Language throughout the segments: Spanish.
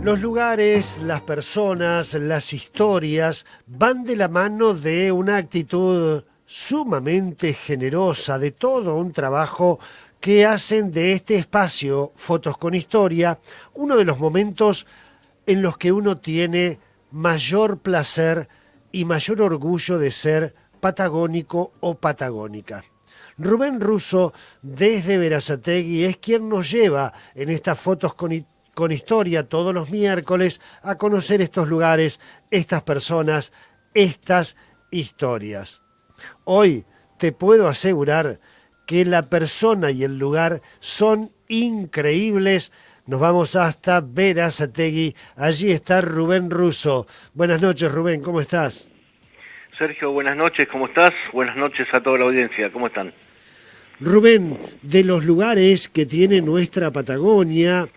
Los lugares, las personas, las historias van de la mano de una actitud sumamente generosa, de todo un trabajo que hacen de este espacio, Fotos con Historia, uno de los momentos en los que uno tiene mayor placer y mayor orgullo de ser patagónico o patagónica. Rubén Russo, desde Berazategui, es quien nos lleva en estas fotos con historia todos los miércoles a conocer estos lugares, estas personas, estas historias. Hoy te puedo asegurar que la persona y el lugar son increíbles. Nos vamos hasta Berazategui. Allí está Rubén Russo. Buenas noches, Rubén, ¿cómo estás? Sergio, buenas noches, ¿cómo estás? Buenas noches a toda la audiencia, ¿cómo están? Rubén, de los lugares que tiene nuestra Patagonia,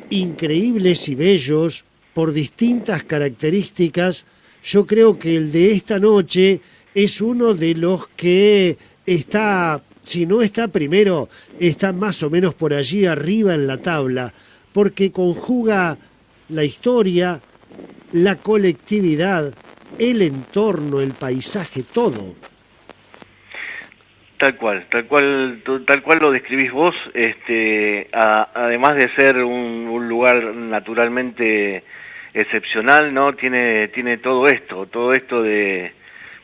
increíbles y bellos, por distintas características, yo creo que el de esta noche es uno de los que está, si no está primero, está más o menos por allí arriba en la tabla, porque conjuga la historia, la colectividad, el entorno, el paisaje, todo. Tal cual lo describís vos, además de ser un lugar naturalmente excepcional, ¿no? Tiene todo esto de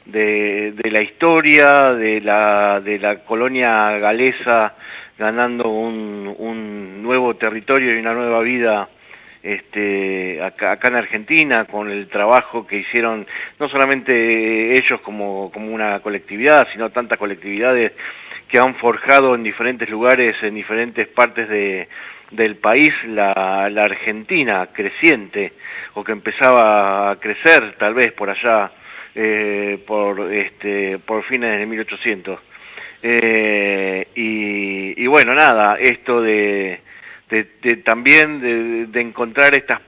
la historia, de la colonia galesa ganando un nuevo territorio y una nueva vida acá en Argentina, con el trabajo que hicieron no solamente ellos como una colectividad, sino tantas colectividades que han forjado en diferentes lugares, en diferentes partes del país, la Argentina creciente, o que empezaba a crecer tal vez por allá, por fines de 1800. Y bueno, nada, esto también de encontrar estas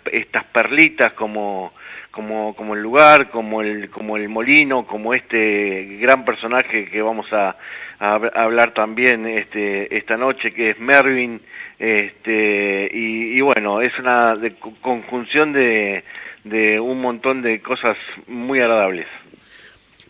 perlitas como el lugar, como el molino, como este gran personaje que vamos a hablar también esta noche, que es Mervin, y bueno, es una conjunción de un montón de cosas muy agradables.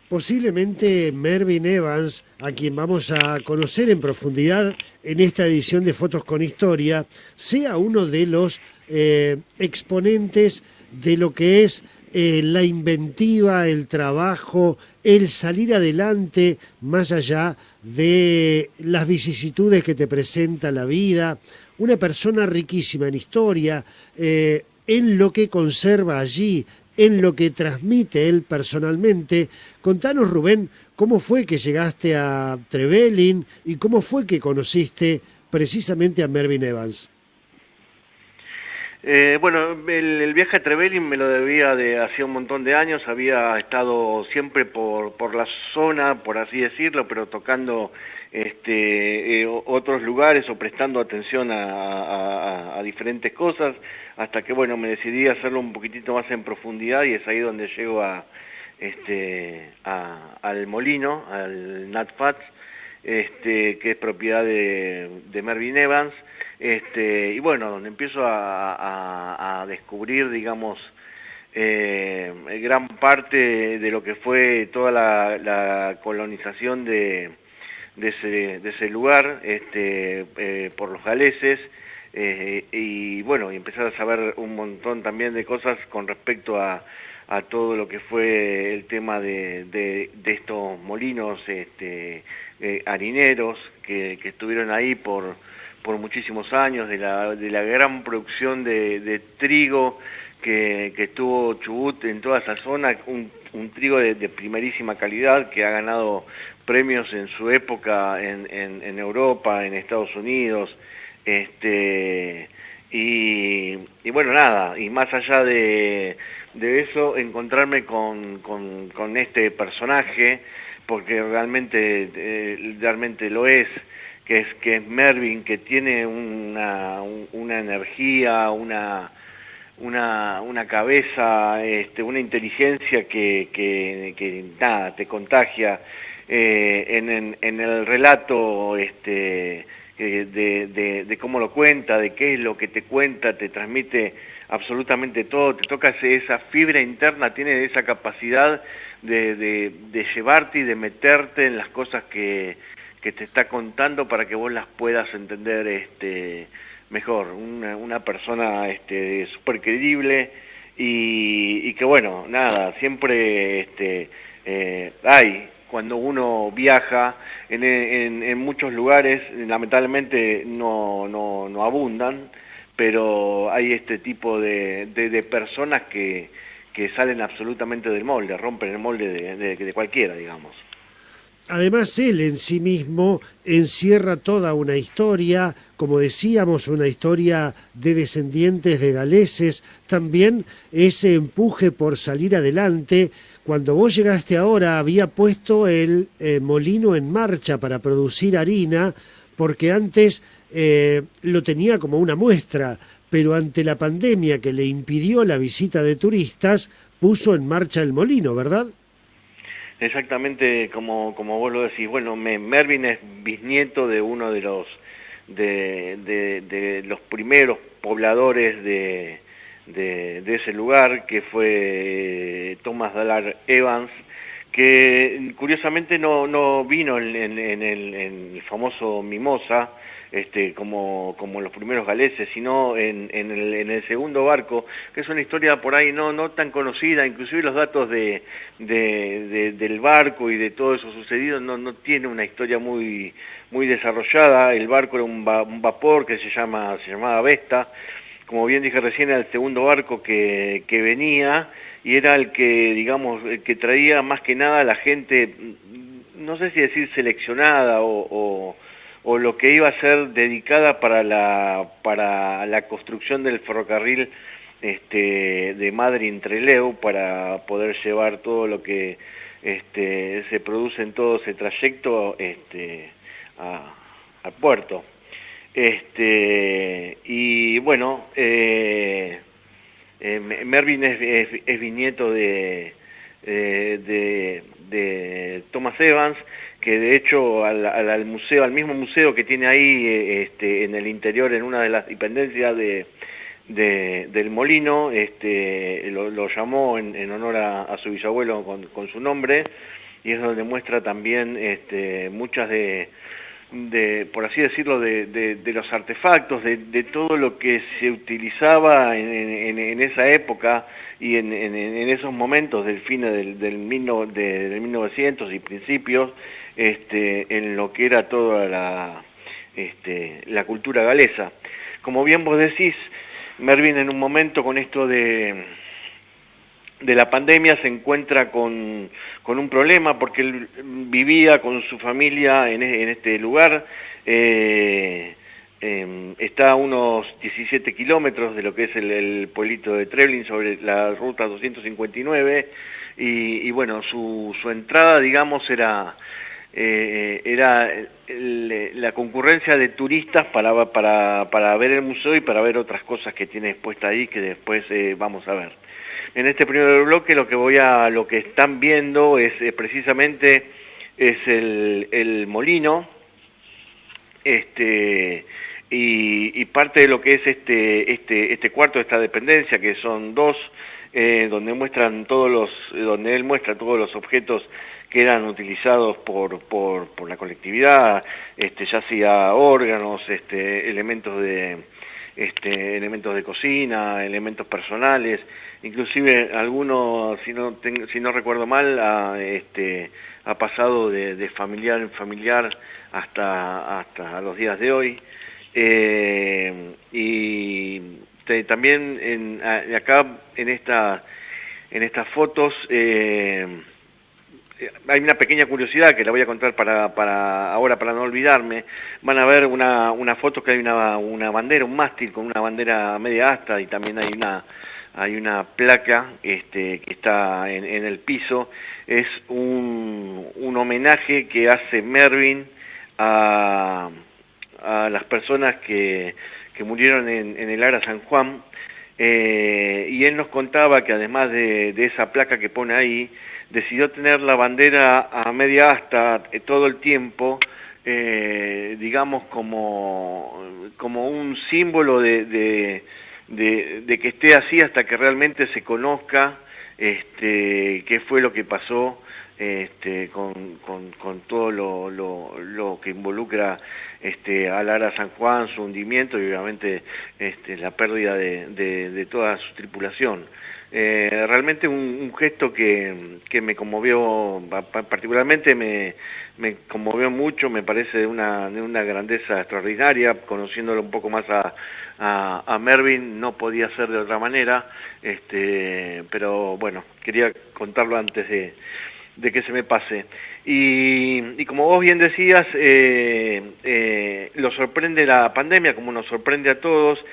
Posiblemente Mervyn Evans, a quien vamos a conocer en profundidad en esta edición de Fotos con Historia, sea uno de los exponentes de lo que es la inventiva, el trabajo, el salir adelante más allá de las vicisitudes que te presenta la vida. Una persona riquísima en historia, en lo que conserva allí, en lo que transmite él personalmente. Contanos, Rubén, cómo fue que llegaste a Trevelin y cómo fue que conociste precisamente a Mervyn Evans. Bueno, el viaje a Trevelin me lo debía de hacía un montón de años, había estado siempre por la zona, por así decirlo, pero tocando otros lugares o prestando atención a diferentes cosas, hasta que bueno, me decidí a hacerlo un poquitito más en profundidad y es ahí donde llego al molino, al Nat Fats, que es propiedad de Mervyn Evans. Y bueno, donde empiezo a descubrir, digamos, gran parte de lo que fue toda la colonización de ese lugar por los galeses, y bueno, y empezar a saber un montón también de cosas con respecto a todo lo que fue el tema de estos molinos harineros que estuvieron ahí por muchísimos años, de la gran producción de trigo que tuvo Chubut en toda esa zona, un trigo de primerísima calidad que ha ganado premios en su época en Europa, en Estados Unidos, y bueno, nada, y más allá de eso, encontrarme con este personaje, porque realmente lo es, que es Mervyn, que tiene una energía, una cabeza, una inteligencia que nada, te contagia. En el relato de cómo lo cuenta, de qué es lo que te cuenta, te transmite absolutamente todo, te toca esa fibra interna, tiene esa capacidad de llevarte y de meterte en las cosas que te está contando para que vos las puedas entender mejor. Una persona súper creíble y que bueno, nada, siempre hay, cuando uno viaja en muchos lugares, lamentablemente no abundan, pero hay este tipo de personas que salen absolutamente del molde, rompen el molde de cualquiera, digamos. Además, él en sí mismo encierra toda una historia, como decíamos, una historia de descendientes de galeses, también ese empuje por salir adelante. Cuando vos llegaste ahora, había puesto el molino en marcha para producir harina, porque antes lo tenía como una muestra, pero ante la pandemia que le impidió la visita de turistas, puso en marcha el molino, ¿verdad? Exactamente como vos lo decís. Bueno, Mervin es bisnieto de uno de los primeros pobladores de ese lugar, que fue Thomas Dallar Evans, que curiosamente no vino en el famoso Mimosa, como los primeros galeses, sino en el segundo barco, que es una historia por ahí no tan conocida. Inclusive los datos del barco y de todo eso sucedido no tiene una historia muy desarrollada. El barco era un vapor que se llamaba Vesta. Como bien dije recién, era el segundo barco que venía, y era el que, digamos, el que traía más que nada a la gente, no sé si decir seleccionada o lo que iba a ser dedicada para la construcción del ferrocarril de Madrid-Trelew, para poder llevar todo lo que se produce en todo ese trayecto al puerto. Y bueno, Mervin es bisnieto de Thomas Evans, que de hecho al museo, al mismo museo que tiene ahí en el interior, en una de las dependencias del molino, lo llamó en honor a su bisabuelo con su nombre, y es donde muestra también muchas por así decirlo, de los artefactos, de todo lo que se utilizaba en esa época y en esos momentos del fin del 1900 y principios, en lo que era toda la cultura galesa. Como bien vos decís, Mervin, en un momento con esto de la pandemia, se encuentra con un problema, porque él vivía con su familia en este lugar. Está a unos 17 kilómetros de lo que es el pueblito de Treblin, sobre la ruta 259, y bueno, su entrada, digamos, era la concurrencia de turistas para ver el museo y para ver otras cosas que tiene expuesta ahí, que después vamos a ver. En este primer bloque lo que están viendo es precisamente el molino, y parte de lo que es este cuarto, esta dependencia, que son dos, donde donde él muestra todos los objetos que eran utilizados por la colectividad, ya sea órganos, elementos de cocina, elementos personales, inclusive algunos, si no recuerdo mal, ha pasado de familiar en familiar hasta los días de hoy. Y también acá en estas fotos hay una pequeña curiosidad que la voy a contar ahora, para no olvidarme. Van a ver una foto que hay una bandera, un mástil con una bandera media asta, y también hay una placa que está en el piso. Es un homenaje que hace Mervin a las personas que murieron en el Ara San Juan, y él nos contaba que además de esa placa que pone ahí, decidió tener la bandera a media asta todo el tiempo, digamos, como un símbolo de que esté así hasta que realmente se conozca qué fue lo que pasó con todo lo que involucra a Lara San Juan, su hundimiento y obviamente la pérdida de toda su tripulación. Realmente un gesto que me conmovió, particularmente me conmovió mucho, me parece de una grandeza extraordinaria. Conociéndolo un poco más a Mervyn, no podía ser de otra manera, pero bueno, quería contarlo antes de que se me pase. Y como vos bien decías, lo sorprende la pandemia, como nos sorprende a todos.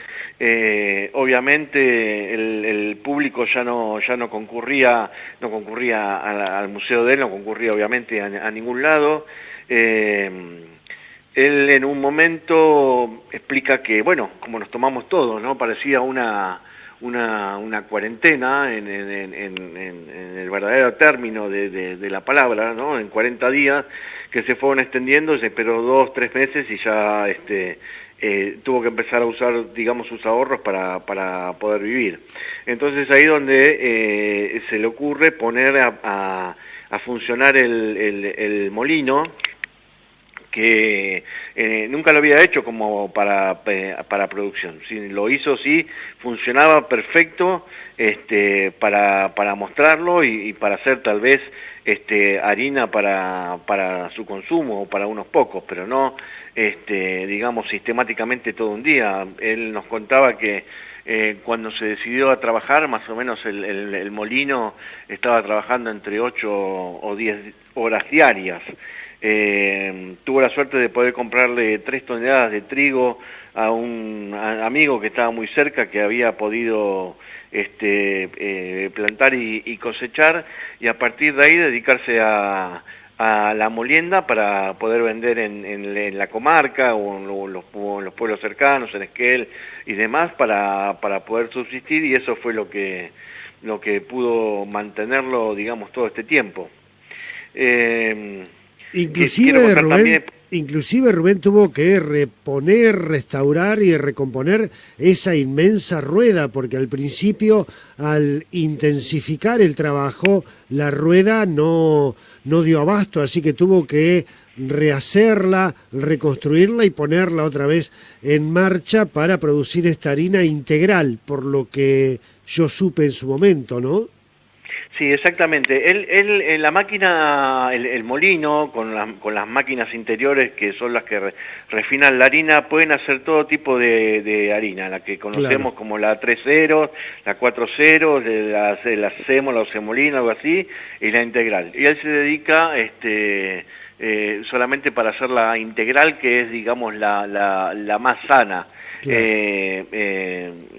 Obviamente el público ya no concurría, al museo de él, no concurría obviamente a ningún lado. Él en un momento explica que, bueno, como nos tomamos todos, ¿no? Parecía una cuarentena en el verdadero término de la palabra, ¿no? En 40 días que se fueron extendiendo, se esperó 2, 3 meses y ya tuvo que empezar a usar, digamos, sus ahorros para poder vivir. Entonces ahí donde se le ocurre poner a funcionar el molino, que nunca lo había hecho como para producción. Sí, lo hizo, sí, funcionaba perfecto para mostrarlo y para hacer tal vez harina para su consumo o para unos pocos, pero no digamos sistemáticamente todo un día. Él nos contaba que cuando se decidió a trabajar, más o menos el molino estaba trabajando entre 8 o 10 horas diarias. Tuvo la suerte de poder comprarle 3 toneladas de trigo a un amigo que estaba muy cerca, que había podido plantar y cosechar, y a partir de ahí dedicarse a la molienda para poder vender en la comarca o en los pueblos cercanos, en Esquel y demás, para poder subsistir, y eso fue lo que pudo mantenerlo, digamos, todo este tiempo. Quiero Inclusive contar Rubén, también. inclusive Rubén tuvo que reponer, restaurar y recomponer esa inmensa rueda, porque al principio, al intensificar el trabajo, la rueda no dio abasto, así que tuvo que rehacerla, reconstruirla y ponerla otra vez en marcha para producir esta harina integral, por lo que yo supe en su momento, ¿no? Sí, exactamente. Él en la máquina, el molino, con las máquinas interiores que son las que refinan la harina, pueden hacer todo tipo de harina, la que Claro. conocemos como la 3.0, la 4.0, la sémola o semolina, algo así, y la integral. Y él se dedica solamente para hacer la integral, que es, digamos, la más sana. Claro.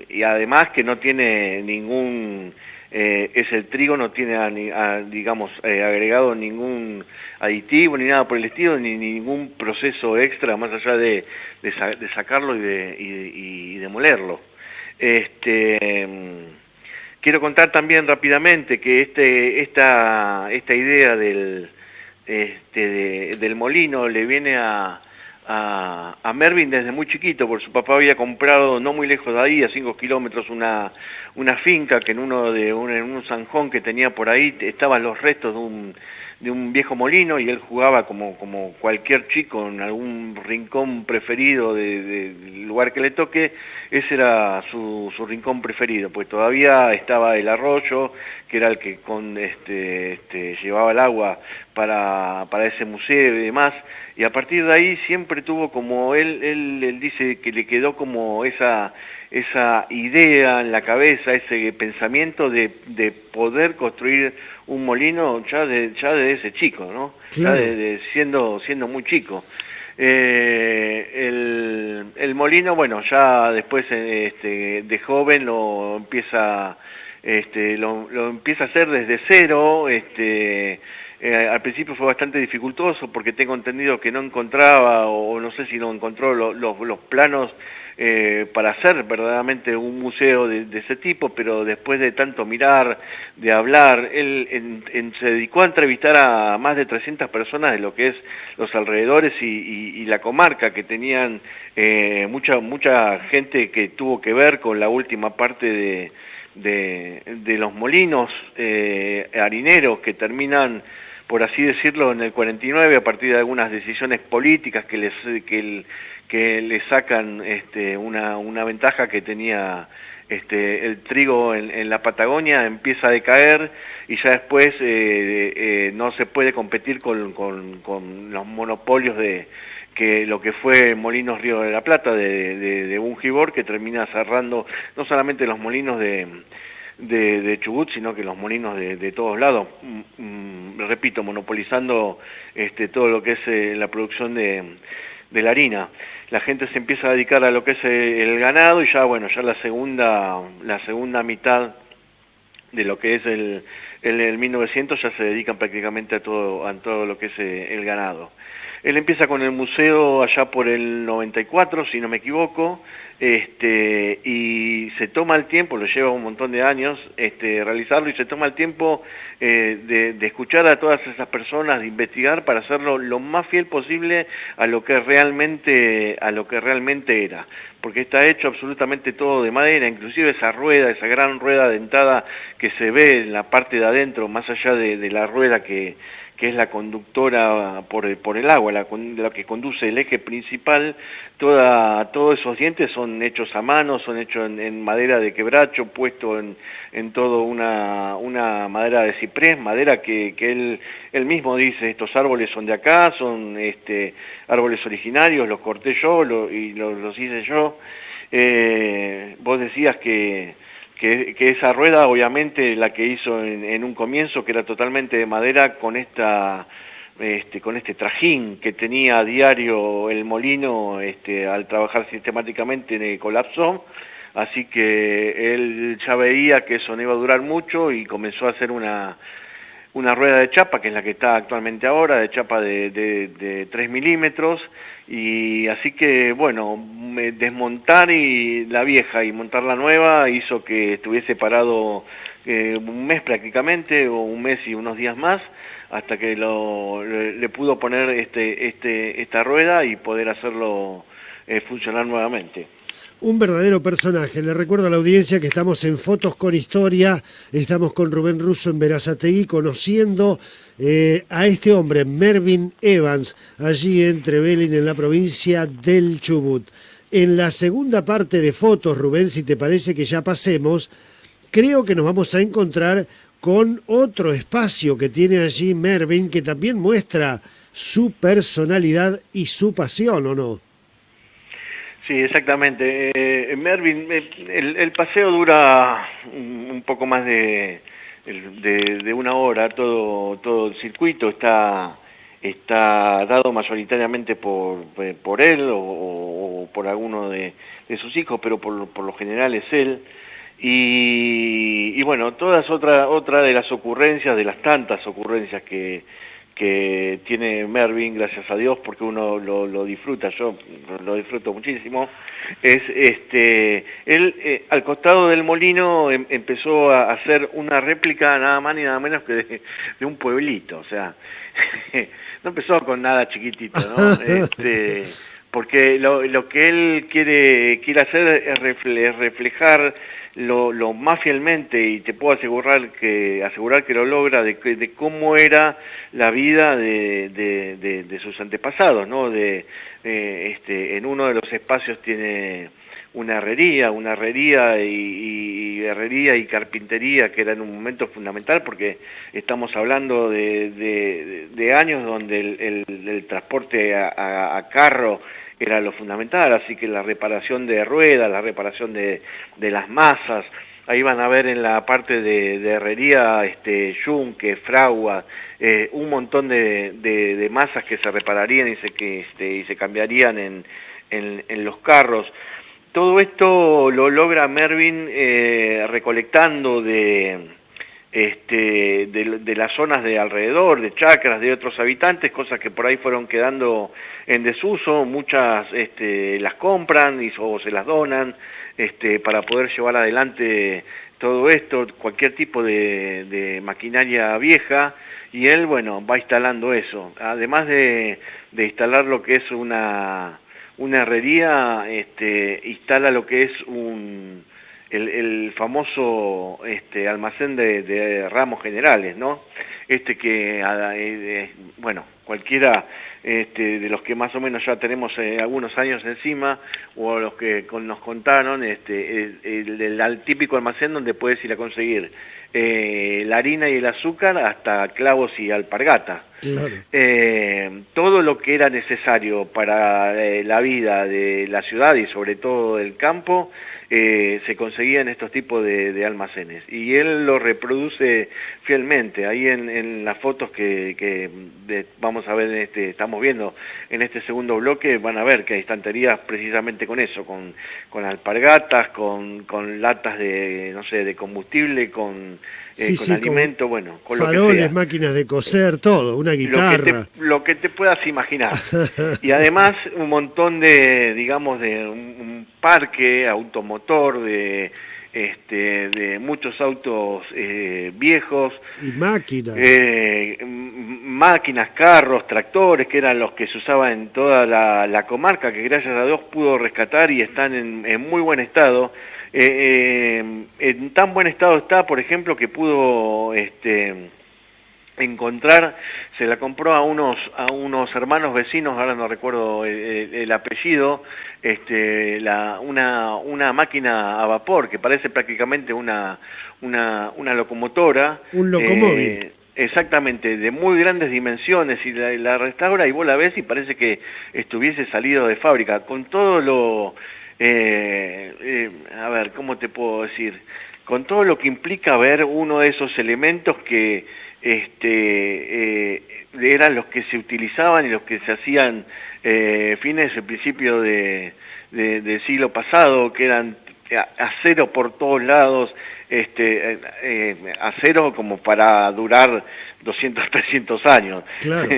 Y además que no tiene ningún... es el trigo, no tiene, digamos, agregado ningún aditivo ni nada por el estilo, ni ningún proceso extra más allá de sacarlo y de molerlo. Quiero contar también rápidamente que esta idea del molino le viene a Mervyn desde muy chiquito, porque su papá había comprado no muy lejos de ahí, a 5 kilómetros, una finca que en un zanjón que tenía por ahí estaban los restos de un viejo molino, y él jugaba como cualquier chico en algún rincón preferido del lugar que le toque. Ese era su rincón preferido, pues todavía estaba el arroyo, que era el que llevaba el agua para ese museo y demás, y a partir de ahí siempre tuvo como, él dice que le quedó como esa idea en la cabeza, ese pensamiento de poder construir un molino ya de ese chico, ¿no? Ya Claro. siendo muy chico. El molino, bueno, ya después de joven lo empieza a hacer desde cero. Al principio fue bastante dificultoso porque tengo entendido que no encontraba, o no sé si no encontró los planos para hacer verdaderamente un museo de ese tipo, pero después de tanto mirar, de hablar, él se dedicó a entrevistar a más de 300 personas de lo que es los alrededores y la comarca, que tenían mucha gente que tuvo que ver con la última parte de los molinos harineros que terminan, por así decirlo, en el 49 a partir de algunas decisiones políticas que le sacan una ventaja que tenía el trigo en la Patagonia, empieza a decaer y ya después no se puede competir con los monopolios de que lo que fue Molinos Río de la Plata de Bungibor, que termina cerrando no solamente los molinos de Chubut, sino que los molinos de todos lados, repito, monopolizando todo lo que es la producción de la harina. La gente se empieza a dedicar a lo que es el ganado y ya, bueno, ya la segunda mitad de lo que es el 1900 ya se dedican prácticamente a todo lo que es el ganado. Él empieza con el museo allá por el 94, si no me equivoco, y se toma el tiempo, lo lleva un montón de años realizarlo, y se toma el tiempo de escuchar a todas esas personas, de investigar para hacerlo lo más fiel posible a lo que realmente era, porque está hecho absolutamente todo de madera, inclusive esa rueda, esa gran rueda dentada que se ve en la parte de adentro, más allá de la rueda que es la conductora por el agua, la que conduce el eje principal. Todos esos dientes son hechos a mano, son hechos en madera de quebracho, puesto en todo una madera de ciprés, madera que él mismo dice, estos árboles son de acá, son árboles originarios, los corté yo y los hice yo. Vos decías que esa rueda, obviamente, la que hizo en un comienzo, que era totalmente de madera, con este trajín que tenía a diario el molino, al trabajar sistemáticamente, colapsó, así que él ya veía que eso no iba a durar mucho y comenzó a hacer una rueda de chapa, que es la que está actualmente ahora, de chapa de 3 milímetros, y así que, bueno, desmontar la vieja y montar la nueva hizo que estuviese parado un mes prácticamente, o un mes y unos días más, hasta que le pudo poner esta rueda y poder hacerlo funcionar nuevamente. Un verdadero personaje. Le recuerdo a la audiencia que estamos en Fotos con Historia, estamos con Rubén Russo en Berazategui conociendo a este hombre, Mervyn Evans, allí en Trevelin, en la provincia del Chubut. En la segunda parte de Fotos, Rubén, si te parece que ya pasemos, creo que nos vamos a encontrar con otro espacio que tiene allí Mervyn, que también muestra su personalidad y su pasión, ¿o no? Sí, exactamente. Mervyn, el paseo dura un poco más de una hora. Todo el circuito está dado mayoritariamente por él o por alguno de sus hijos, pero por lo general es él. Y bueno, toda es otra de las ocurrencias, de las tantas ocurrencias que tiene Mervyn, gracias a Dios, porque uno lo disfruta, yo lo disfruto muchísimo. Él al costado del molino empezó a hacer una réplica nada más ni nada menos que de un pueblito, o sea, no empezó con nada chiquitito, ¿no? Porque lo que él quiere hacer es reflejar lo más fielmente, y te puedo asegurar que lo logra, de cómo era la vida de sus antepasados, ¿no? En uno de los espacios tiene una herrería y herrería y carpintería, que era en un momento fundamental, porque estamos hablando de años donde el transporte a carro era lo fundamental, así que la reparación de ruedas, la reparación de las masas. Ahí van a ver en la parte de herrería yunque, fragua, un montón de masas que se repararían y se cambiarían en los carros. Todo esto lo logra Mervyn recolectando de de las zonas de alrededor, de chacras, de otros habitantes, cosas que por ahí fueron quedando en desuso, muchas las compran o se las donan para poder llevar adelante todo esto, cualquier tipo de maquinaria vieja, y él, bueno, va instalando eso. Además de instalar lo que es una herrería, instala lo que es el famoso almacén de ramos generales, ¿no? Bueno, cualquiera de los que más o menos ya tenemos algunos años encima, o los que nos contaron, el típico almacén donde puedes ir a conseguir la harina y el azúcar hasta clavos y alpargata. Claro. Todo lo que era necesario para la vida de la ciudad y sobre todo del campo, se conseguía en estos tipos de almacenes. Y él lo reproduce fielmente. Ahí en las fotos que vamos a ver, estamos viendo en este segundo bloque, van a ver que hay estanterías precisamente con eso, con alpargatas, con latas de, no sé, de combustible, con alimento, bueno, con faroles, lo que sea. máquinas de coser, todo, una guitarra. Lo que te puedas imaginar. Y además un montón de, digamos, de un parque automotor, de muchos autos viejos. Y máquinas. Máquinas, carros, tractores, que eran los que se usaban en toda la comarca, que gracias a Dios pudo rescatar y están en muy buen estado. En tan buen estado está, por ejemplo, que pudo encontrar, se la compró a unos hermanos vecinos, ahora no recuerdo el apellido, una máquina a vapor que parece prácticamente una locomotora. Un locomóvil. Exactamente, de muy grandes dimensiones, y la restaura y vos la ves y parece que estuviese salido de fábrica, con todo lo... a ver, ¿cómo te puedo decir? Con todo lo que implica ver uno de esos elementos que eran los que se utilizaban y los que se hacían fines del principio del siglo pasado, que eran acero por todos lados, acero como para durar 200, 300 años. Claro.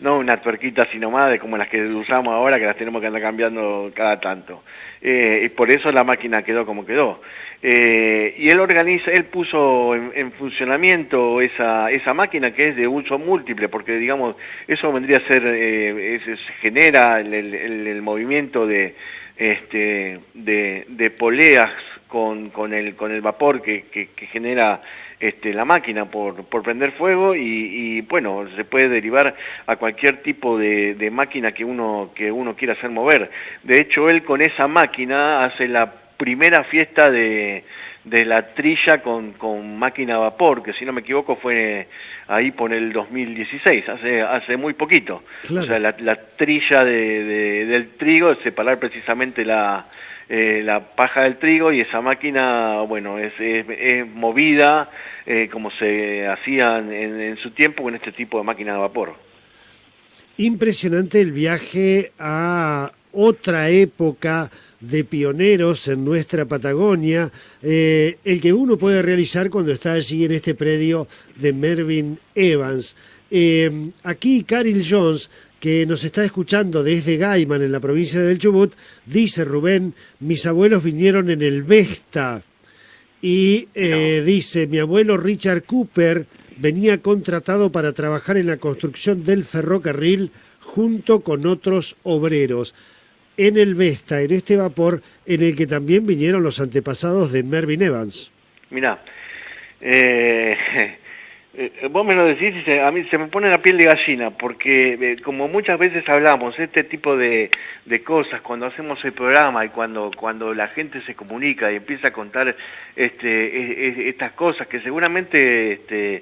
No una tuerquita sino más de como las que usamos ahora, que las tenemos que andar cambiando cada tanto. Y por eso la máquina quedó como quedó. Y él puso en funcionamiento esa máquina, que es de uso múltiple, porque digamos, eso vendría a ser, se genera el movimiento de poleas con el vapor que genera la máquina por prender fuego, y bueno, se puede derivar a cualquier tipo de máquina que uno quiera hacer mover. De hecho, él con esa máquina hace la primera fiesta de la trilla con máquina a vapor, que si no me equivoco fue ahí por el 2016, hace muy poquito. Claro. O sea, la trilla del trigo, separar precisamente la paja del trigo, y esa máquina, bueno, es movida como se hacían en su tiempo con este tipo de máquina de vapor. Impresionante el viaje a otra época de pioneros en nuestra Patagonia, el que uno puede realizar cuando está allí en este predio de Mervyn Evans. Aquí Caril Jones, que nos está escuchando desde Gaiman, en la provincia del Chubut, dice: Rubén, mis abuelos vinieron en el Vesta, y dice: mi abuelo Richard Cooper venía contratado para trabajar en la construcción del ferrocarril junto con otros obreros en el Vesta, en este vapor en el que también vinieron los antepasados de Mervyn Evans. Mirá, vos me lo decís y a mí se me pone la piel de gallina, porque como muchas veces hablamos, este tipo de cosas, cuando hacemos el programa y cuando la gente se comunica y empieza a contar estas cosas, que seguramente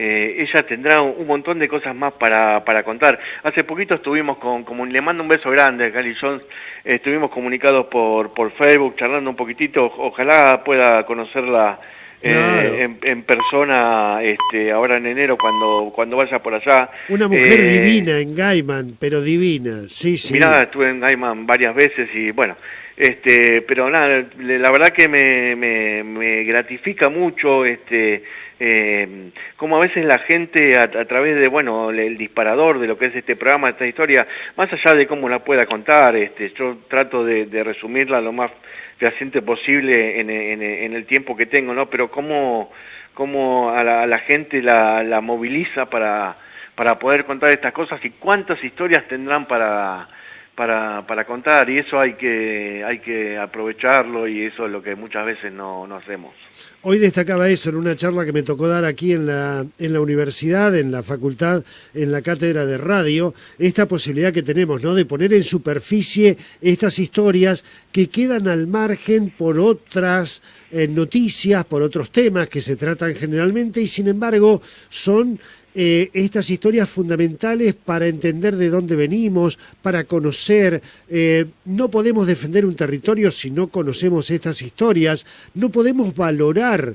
ella tendrá un montón de cosas más para contar. Hace poquito estuvimos le mando un beso grande a Caril Jones, estuvimos comunicados por Facebook, charlando un poquitito, ojalá pueda conocerla. Claro. En persona ahora en enero cuando vaya por allá. Una mujer divina en Gaiman, pero divina, sí. Mirá, estuve en Gaiman varias veces y bueno, Pero nada, la verdad que me gratifica mucho, como a veces la gente a través de, bueno, el disparador de lo que es este programa, esta historia, más allá de cómo la pueda contar, yo trato de resumirla lo más fehaciente posible en el tiempo que tengo, ¿no? Pero cómo a la gente la moviliza para poder contar estas cosas y cuántas historias tendrán para contar, y eso hay que aprovecharlo, y eso es lo que muchas veces no hacemos. Hoy destacaba eso en una charla que me tocó dar aquí en la universidad, en la facultad, en la cátedra de radio, esta posibilidad que tenemos, ¿no?, de poner en superficie estas historias que quedan al margen por otras noticias, por otros temas que se tratan generalmente, y sin embargo son estas historias fundamentales para entender de dónde venimos, para conocer. No podemos defender un territorio si no conocemos estas historias, no podemos valorar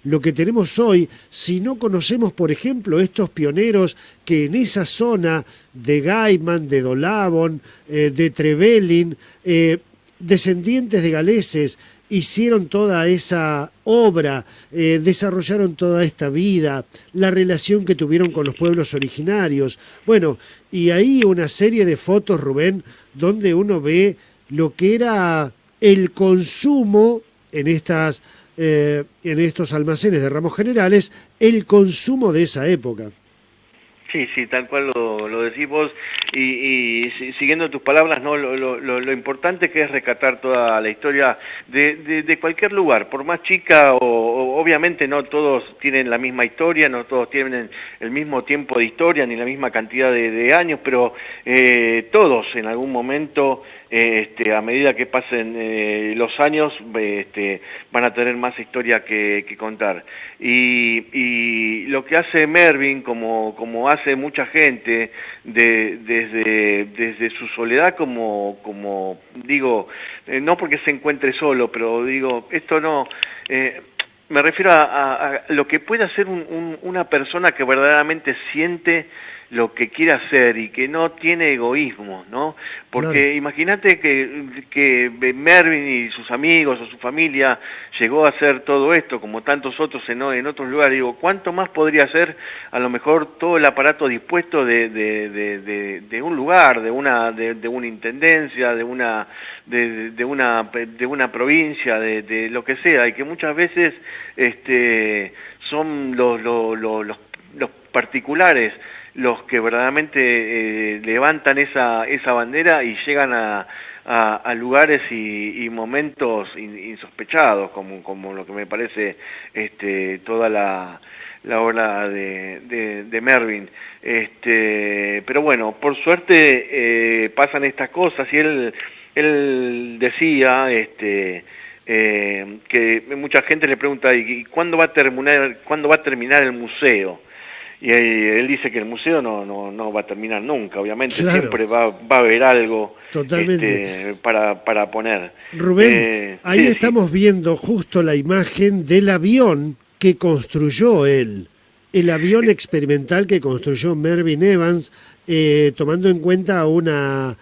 lo que tenemos hoy si no conocemos, por ejemplo, estos pioneros que en esa zona de Gaiman, de Dolabon, de Trevelin, descendientes de galeses, hicieron toda esa obra, desarrollaron toda esta vida, la relación que tuvieron con los pueblos originarios. Bueno, y ahí una serie de fotos, Rubén, donde uno ve lo que era el consumo en estos almacenes de Ramos Generales, el consumo de esa época. Sí, sí, tal cual lo decís vos, y siguiendo tus palabras, ¿no? Lo importante que es rescatar toda la historia de cualquier lugar, por más chica, o obviamente no todos tienen la misma historia, no todos tienen el mismo tiempo de historia, ni la misma cantidad de años, pero todos en algún momento, a medida que pasen los años, van a tener más historia que contar. Y lo que hace Mervyn, como hace mucha gente, desde su soledad, como digo, no porque se encuentre solo, pero digo, esto no... me refiero a lo que puede hacer una persona que verdaderamente siente lo que quiere hacer y que no tiene egoísmo, ¿no? Porque claro, imagínate que Mervyn y sus amigos o su familia llegó a hacer todo esto, como tantos otros en otros lugares. Digo, ¿cuánto más podría hacer a lo mejor todo el aparato dispuesto de un lugar, de una intendencia, de una provincia, de lo que sea, y que muchas veces son los particulares los que verdaderamente levantan esa bandera y llegan a lugares y momentos insospechados, como lo que me parece toda la obra de Mervyn. Pero bueno, por suerte pasan estas cosas, y él decía que mucha gente le pregunta, ¿y cuándo va a terminar el museo? Y él dice que el museo no va a terminar nunca, obviamente, claro, siempre va a haber algo para poner. Rubén, ahí sí, estamos viendo justo la imagen del avión que construyó él, el avión experimental que construyó Mervyn Evans, tomando en cuenta una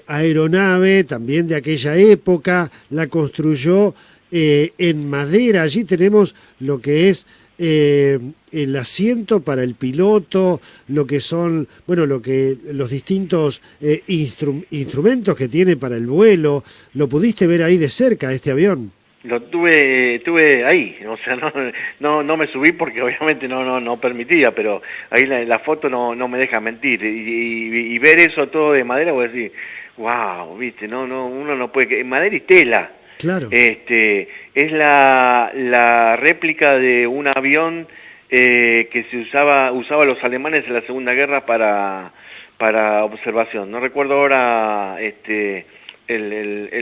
aeronave también de aquella época, la construyó en madera. Allí tenemos lo que es el asiento para el piloto, lo que son, bueno, los distintos instrumentos que tiene para el vuelo. ¿Lo pudiste ver ahí de cerca, este avión? Lo tuve ahí, o sea, no me subí porque obviamente no permitía, pero ahí la foto no me deja mentir, y ver eso todo de madera, voy a decir, wow, viste, uno no puede, madera y tela. Claro. Es la réplica de un avión que usaba los alemanes en la Segunda Guerra para observación. No recuerdo ahora el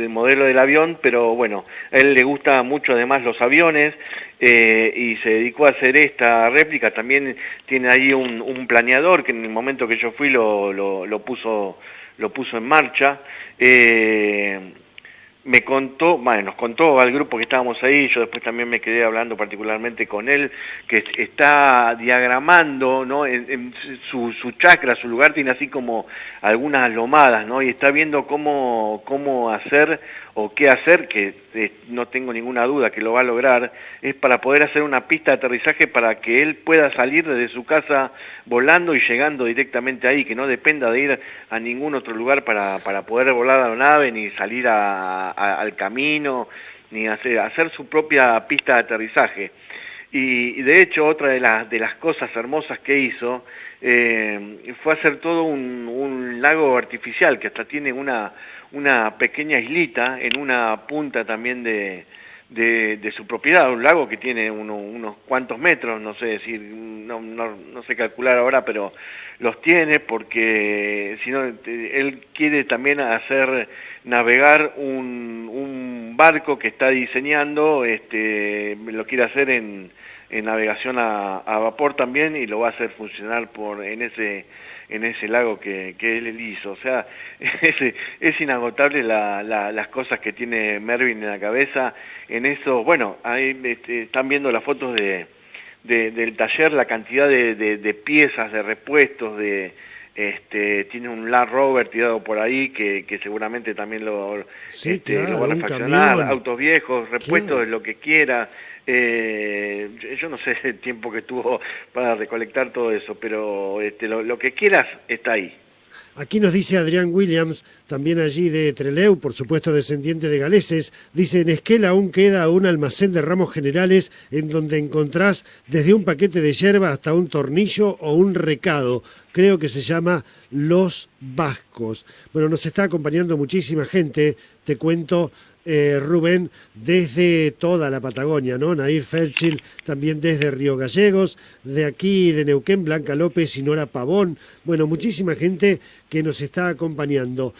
modelo del avión, pero bueno, a él le gusta mucho además los aviones, y se dedicó a hacer esta réplica. También tiene ahí un planeador que en el momento que yo fui lo puso en marcha. Nos contó al grupo que estábamos ahí, yo después también me quedé hablando particularmente con él, que está diagramando, ¿no?, en su chacra, su lugar tiene así como algunas lomadas, ¿no?, y está viendo cómo hacer o qué hacer, que no tengo ninguna duda que lo va a lograr, es para poder hacer una pista de aterrizaje para que él pueda salir desde su casa volando y llegando directamente ahí, que no dependa de ir a ningún otro lugar para poder volar a la nave, ni salir al camino, ni hacer su propia pista de aterrizaje. Y de hecho, otra de las cosas hermosas que hizo fue hacer todo un lago artificial, que hasta tiene una pequeña islita en una punta también de su propiedad, un lago que tiene unos cuantos metros, no sé decir, no sé calcular ahora, pero los tiene porque si no, él quiere también hacer navegar un barco que está diseñando, lo quiere hacer en navegación a vapor también, y lo va a hacer funcionar en ese lago que él hizo. O sea, es inagotable las cosas que tiene Mervyn en la cabeza. En eso, bueno, ahí están viendo las fotos del taller, la cantidad de piezas, de repuestos, tiene un Land Rover tirado por ahí que seguramente también sí, claro, lo va a un refaccionar, camión. autos viejos, repuestos Claro. de lo que quiera. Yo no sé el tiempo que tuvo para recolectar todo eso, pero lo que quieras está ahí. Aquí nos dice Adrián Williams, también allí de Trelew, por supuesto descendiente de galeses, dice, en Esquel aún queda un almacén de ramos generales en donde encontrás desde un paquete de yerba hasta un tornillo o un recado. Creo que se llama Los Vascos. Bueno, nos está acompañando muchísima gente, te cuento, Rubén, desde toda la Patagonia, ¿no? Nair Felchil, también desde Río Gallegos, de aquí de Neuquén, Blanca López y Nora Pavón. Bueno, muchísima gente que nos está acompañando.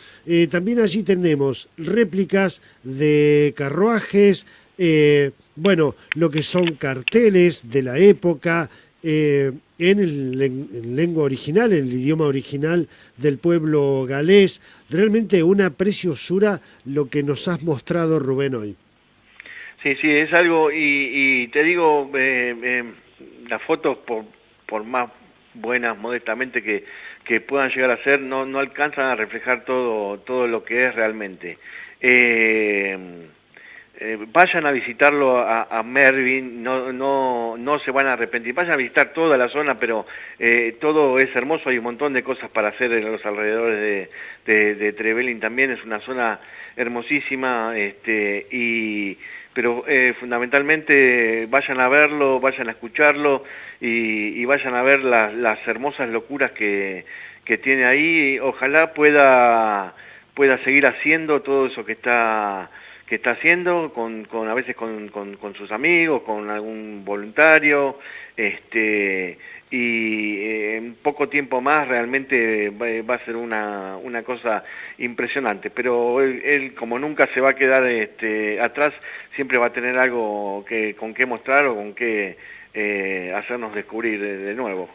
También allí tenemos réplicas de carruajes, bueno, lo que son carteles de la época, en lengua original, en el idioma original del pueblo galés. Realmente una preciosura lo que nos has mostrado, Rubén, hoy. Sí, sí, es algo, y te digo, las fotos, por más buenas modestamente que puedan llegar a ser, no alcanzan a reflejar todo lo que es realmente. Vayan a visitarlo a Mervyn, no se van a arrepentir. Vayan a visitar toda la zona, pero todo es hermoso, hay un montón de cosas para hacer en los alrededores de Trevelin también, es una zona hermosísima, pero fundamentalmente vayan a verlo, vayan a escucharlo y vayan a ver las hermosas locuras que tiene ahí. Ojalá pueda seguir haciendo todo eso que está haciendo, a veces con sus amigos, con algún voluntario, y en poco tiempo más realmente va a ser una cosa impresionante, pero él como nunca se va a quedar atrás, siempre va a tener algo con qué mostrar o con qué hacernos descubrir de nuevo.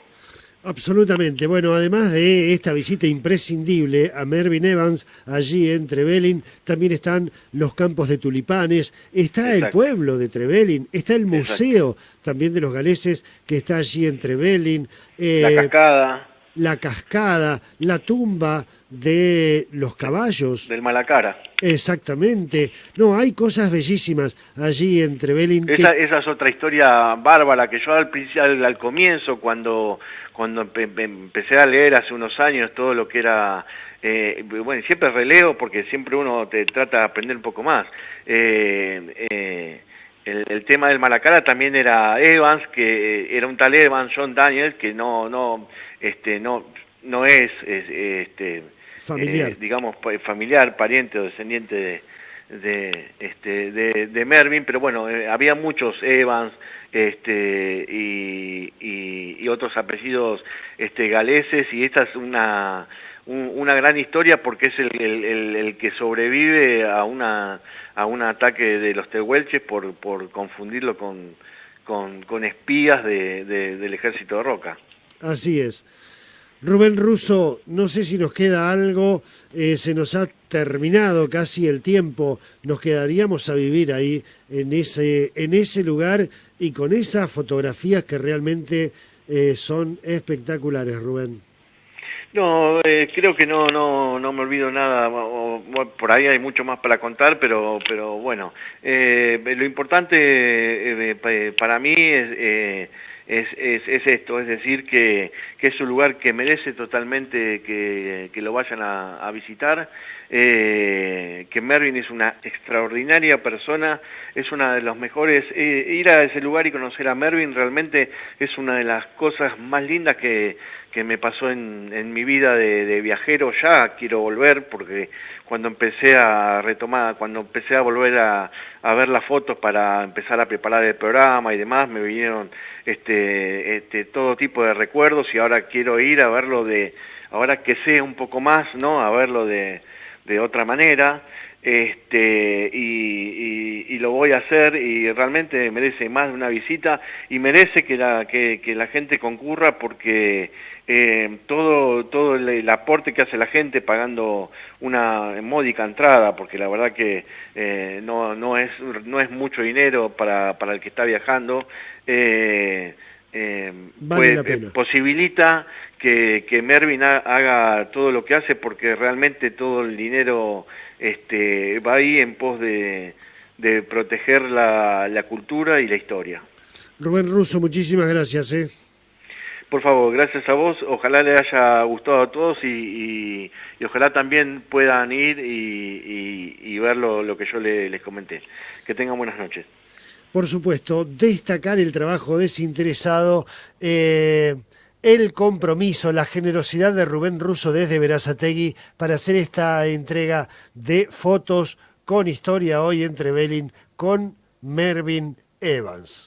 Absolutamente. Bueno, además de esta visita imprescindible a Mervyn Evans, allí en Trevelin, también están los campos de tulipanes, está el Exacto, pueblo de Trevelin, está el exacto. museo también de los galeses que está allí en Trevelin, La cascada la cascada, la tumba de los caballos. del Malacara. Exactamente. No, hay cosas bellísimas allí en Trevelin que... Esa es otra historia bárbara que yo al comienzo, cuando empecé a leer hace unos años todo lo que era, bueno, siempre releo porque siempre uno te trata de aprender un poco más. El tema del Malacara también era Evans, que era un tal Evans, John Daniels, que no es familiar. digamos, familiar, pariente o descendiente de Mervyn, pero bueno, había muchos Evans y otros apellidos galeses, y esta es una gran historia porque es el que sobrevive a un ataque de los tehuelches por confundirlo con espías del ejército de Roca. Así es. Rubén Russo, no sé si nos queda algo, se nos ha terminado casi el tiempo, nos quedaríamos a vivir ahí, en ese lugar y con esas fotografías que realmente son espectaculares, Rubén. No, creo que no me olvido nada, por ahí hay mucho más para contar, pero bueno, lo importante para mí es esto, es decir, que es un lugar que merece totalmente que lo vayan a visitar, que Mervyn es una extraordinaria persona, es una de los mejores, ir a ese lugar y conocer a Mervyn realmente es una de las cosas más lindas que me pasó en mi vida de viajero. Ya quiero volver porque cuando empecé a retomar, cuando empecé a volver a ver las fotos para empezar a preparar el programa y demás, me vinieron todo tipo de recuerdos y ahora quiero ir a verlo ahora que sé un poco más, ¿no? A verlo de otra manera. Y lo voy a hacer y realmente merece más de una visita y merece que la gente concurra porque todo el aporte que hace la gente pagando una módica entrada, porque la verdad que no es mucho dinero para el que está viajando, Vale la pena. posibilita que Mervyn haga todo lo que hace porque realmente todo el dinero va ahí en pos de proteger la cultura y la historia. Rubén Russo, muchísimas gracias. Por favor, gracias a vos, ojalá le haya gustado a todos y ojalá también puedan ir y ver lo que yo les comenté. Que tengan buenas noches. Por supuesto, destacar el trabajo desinteresado, el compromiso, la generosidad de Rubén Russo desde Berazategui para hacer esta entrega de fotos con historia hoy entre Belín con Mervyn Evans.